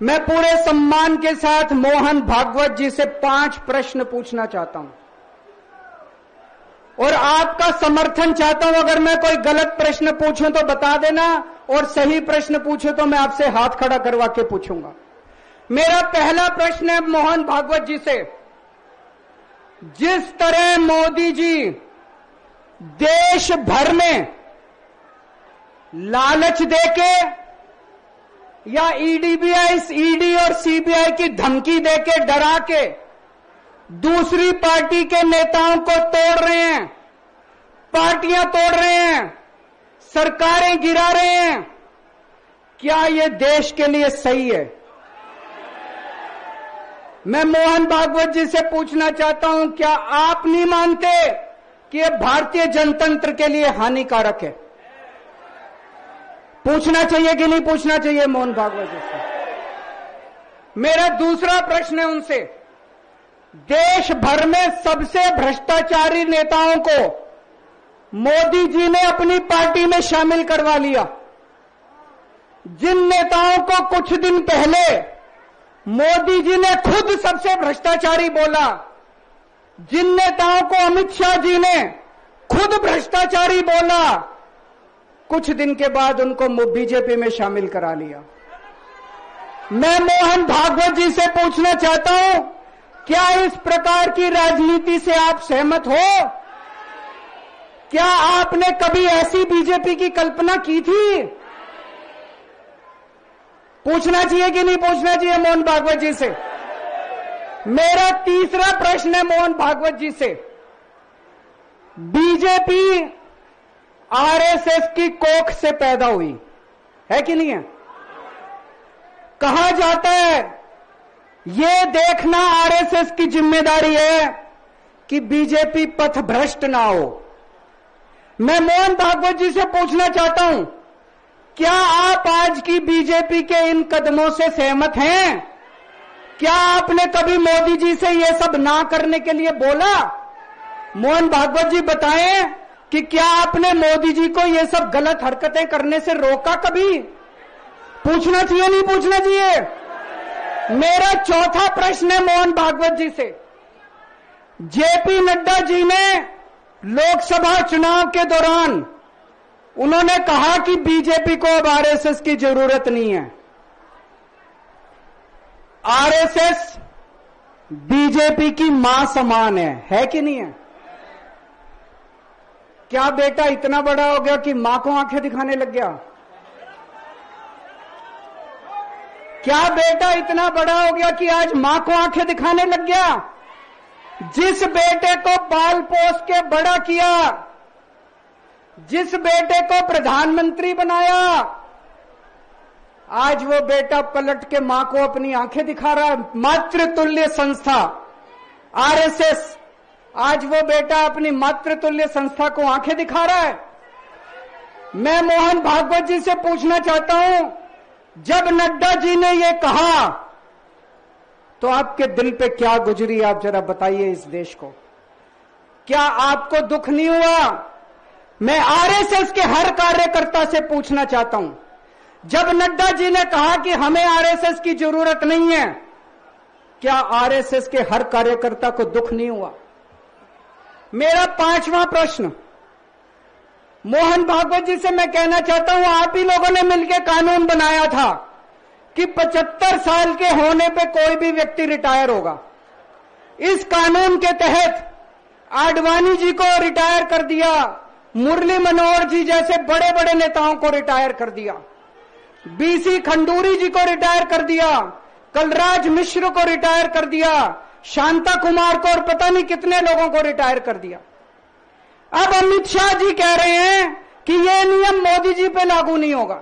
मैं पूरे सम्मान के साथ मोहन भागवत जी से 5 प्रश्न पूछना चाहता हूं और आपका समर्थन चाहता हूं। अगर मैं कोई गलत प्रश्न पूछूं तो बता देना, और सही प्रश्न पूछूं तो मैं आपसे हाथ खड़ा करवा के पूछूंगा। मेरा पहला प्रश्न है मोहन भागवत जी से, जिस तरह मोदी जी देश भर में लालच देके या ईडी और सीबीआई की धमकी देके डरा के दूसरी पार्टी के नेताओं को तोड़ रहे हैं, पार्टियां तोड़ रहे हैं, सरकारें गिरा रहे हैं, क्या यह देश के लिए सही है? मैं मोहन भागवत जी से पूछना चाहता हूं, क्या आप नहीं मानते कि यह भारतीय जनतंत्र के लिए हानिकारक है? पूछना चाहिए कि नहीं पूछना चाहिए मोहन भागवत जी से? मेरा दूसरा प्रश्न है उनसे, देश भर में सबसे भ्रष्टाचारी नेताओं को मोदी जी ने अपनी पार्टी में शामिल करवा लिया। जिन नेताओं को कुछ दिन पहले मोदी जी ने खुद सबसे भ्रष्टाचारी बोला, जिन नेताओं को अमित शाह जी ने खुद भ्रष्टाचारी बोला, कुछ दिन के बाद उनको बीजेपी में शामिल करा लिया। मैं मोहन भागवत जी से पूछना चाहता हूं, क्या इस प्रकार की राजनीति से आप सहमत हो? क्या आपने कभी ऐसी बीजेपी की कल्पना की थी? पूछना चाहिए कि नहीं पूछना चाहिए मोहन भागवत जी से? मेरा तीसरा प्रश्न है मोहन भागवत जी से, बीजेपी आरएसएस की कोख से पैदा हुई है कि नहीं है? कहा जाता है ये देखना आरएसएस की जिम्मेदारी है कि बीजेपी पथभ्रष्ट ना हो। मैं मोहन भागवत जी से पूछना चाहता हूं, क्या आप आज की बीजेपी के इन कदमों से सहमत हैं? क्या आपने कभी मोदी जी से ये सब ना करने के लिए बोला? मोहन भागवत जी बताएं कि क्या आपने मोदी जी को ये सब गलत हरकतें करने से रोका कभी? पूछना चाहिए नहीं पूछना चाहिए? मेरा चौथा प्रश्न है मोहन भागवत जी से, जेपी नड्डा जी ने लोकसभा चुनाव के दौरान उन्होंने कहा कि बीजेपी को अब आरएसएस की जरूरत नहीं है। आरएसएस बीजेपी की मां समान है कि नहीं है? क्या बेटा इतना बड़ा हो गया कि मां को आंखें दिखाने लग गया? क्या बेटा इतना बड़ा हो गया कि आज मां को आंखें दिखाने लग गया? जिस बेटे को पाल पोस के बड़ा किया, जिस बेटे को प्रधानमंत्री बनाया, आज वो बेटा पलट के मां को अपनी आंखें दिखा रहा है। मातृतुल्य संस्था आरएसएस, आज वो बेटा अपनी मातृतुल्य संस्था को आंखें दिखा रहा है। मैं मोहन भागवत जी से पूछना चाहता हूं, जब नड्डा जी ने ये कहा तो आपके दिल पे क्या गुजरी, आप जरा बताइए इस देश को। क्या आपको दुख नहीं हुआ? मैं आरएसएस के हर कार्यकर्ता से पूछना चाहता हूं, जब नड्डा जी ने कहा कि हमें आरएसएस की जरूरत नहीं है, क्या आरएसएस के हर कार्यकर्ता को दुख नहीं हुआ? मेरा पांचवा प्रश्न मोहन भागवत जी से मैं कहना चाहता हूं, आप ही लोगों ने मिलकर कानून बनाया था कि 75 साल के होने पे कोई भी व्यक्ति रिटायर होगा। इस कानून के तहत आडवाणी जी को रिटायर कर दिया, मुरली मनोहर जी जैसे बड़े बड़े नेताओं को रिटायर कर दिया, बीसी खंडूरी जी को रिटायर कर दिया, कलराज मिश्र को रिटायर कर दिया, शांता कुमार को और पता नहीं कितने लोगों को रिटायर कर दिया। अब अमित शाह जी कह रहे हैं कि यह नियम मोदी जी पे लागू नहीं होगा।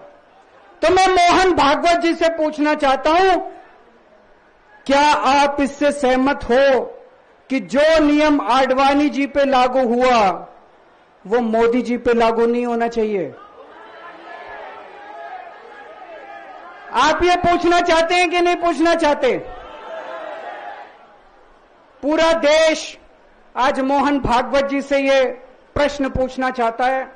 तो मैं मोहन भागवत जी से पूछना चाहता हूं, क्या आप इससे सहमत हो कि जो नियम आडवाणी जी पे लागू हुआ वो मोदी जी पे लागू नहीं होना चाहिए? आप ये पूछना चाहते हैं कि नहीं पूछना चाहते? पूरा देश आज मोहन भागवत जी से ये प्रश्न पूछना चाहता है।